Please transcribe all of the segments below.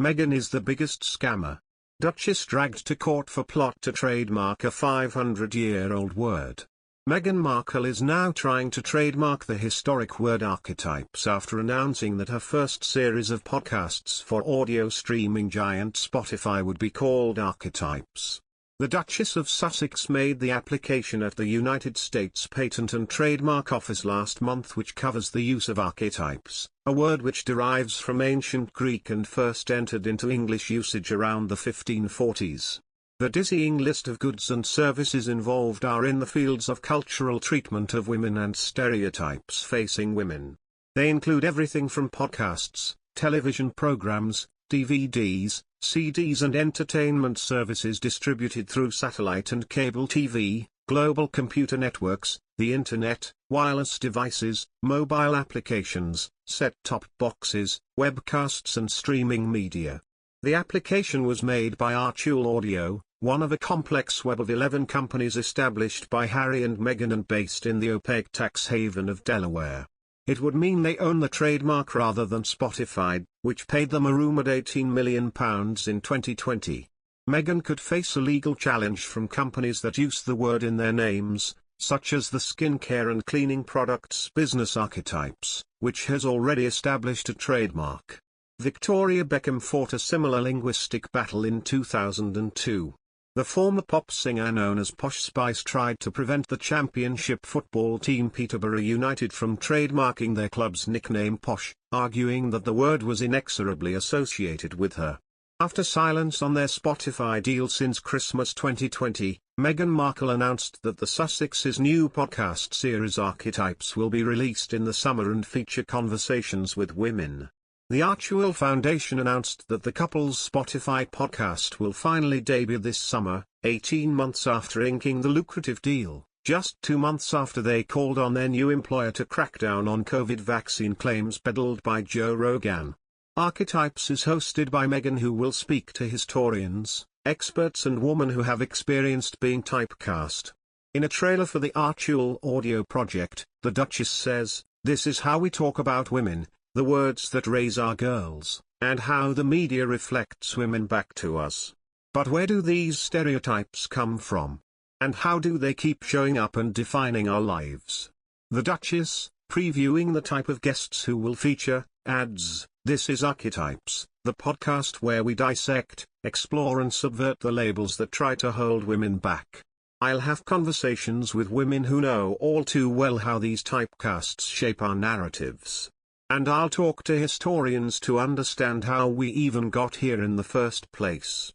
Meghan is the biggest scammer. Duchess dragged to court for plot to trademark a 500-year-old word. Meghan Markle is now trying to trademark the historic word archetypes after announcing that her first series of podcasts for audio streaming giant Spotify would be called Archetypes. The Duchess of Sussex made the application at the United States Patent and Trademark Office last month, which covers the use of archetypes, a word which derives from ancient Greek and first entered into English usage around the 1540s. The dizzying list of goods and services involved are in the fields of cultural treatment of women and stereotypes facing women. They include everything from podcasts, television programs, DVDs, CDs and entertainment services distributed through satellite and cable TV, global computer networks, the Internet, wireless devices, mobile applications, set-top boxes, webcasts and streaming media. The application was made by Archie Audio, one of a complex web of 11 companies established by Harry and Meghan and based in the opaque tax haven of Delaware. It would mean they own the trademark rather than Spotify, which paid them a rumoured £18 million in 2020. Meghan could face a legal challenge from companies that use the word in their names, such as the skincare and cleaning products business Archetypes, which has already established a trademark. Victoria Beckham fought a similar linguistic battle in 2002. The former pop singer known as Posh Spice tried to prevent the Championship football team Peterborough United from trademarking their club's nickname Posh, arguing that the word was inexorably associated with her. After silence on their Spotify deal since Christmas 2020, Meghan Markle announced that the Sussexes' new podcast series Archetypes will be released in the summer and feature conversations with women. The Archie Foundation announced that the couple's Spotify podcast will finally debut this summer, 18 months after inking the lucrative deal, just 2 months after they called on their new employer to crack down on COVID vaccine claims peddled by Joe Rogan. Archetypes is hosted by Meghan, who will speak to historians, experts and women who have experienced being typecast. In a trailer for the Archie Audio project, the Duchess says, "This is how we talk about women, the words that raise our girls, and how the media reflects women back to us. But where do these stereotypes come from? And how do they keep showing up and defining our lives?" The Duchess, previewing the type of guests who will feature, adds, "This is Archetypes, the podcast where we dissect, explore and subvert the labels that try to hold women back. I'll have conversations with women who know all too well how these typecasts shape our narratives. And I'll talk to historians to understand how we even got here in the first place."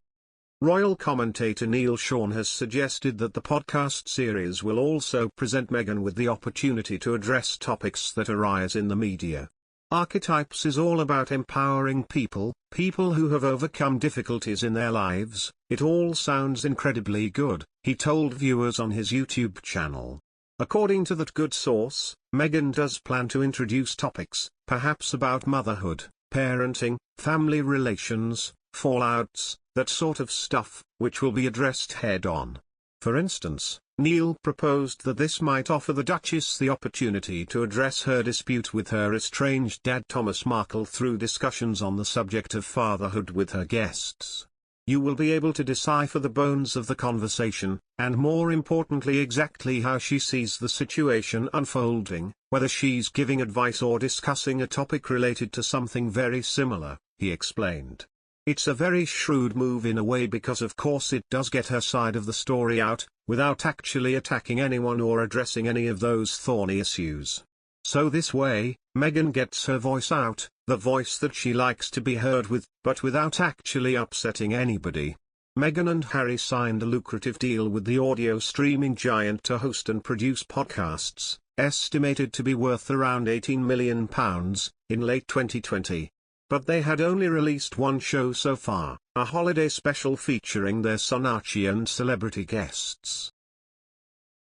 Royal commentator Neil Sean has suggested that the podcast series will also present Meghan with the opportunity to address topics that arise in the media. Archetypes is all about empowering people who have overcome difficulties in their lives. "It all sounds incredibly good," he told viewers on his YouTube channel. According to that good source, Meghan does plan to introduce topics, perhaps about motherhood, parenting, family relations, fallouts, that sort of stuff, which will be addressed head-on. For instance, Neil proposed that this might offer the Duchess the opportunity to address her dispute with her estranged dad Thomas Markle through discussions on the subject of fatherhood with her guests. You will be able to decipher the bones of the conversation, and more importantly exactly how she sees the situation unfolding, whether she's giving advice or discussing a topic related to something very similar, he explained. It's a very shrewd move in a way because of course it does get her side of the story out, without actually attacking anyone or addressing any of those thorny issues. So this way, Meghan gets her voice out, the voice that she likes to be heard with, but without actually upsetting anybody. Meghan and Harry signed a lucrative deal with the audio streaming giant to host and produce podcasts, estimated to be worth around £18 million, in late 2020. But they had only released one show so far, a holiday special featuring their son Archie and celebrity guests.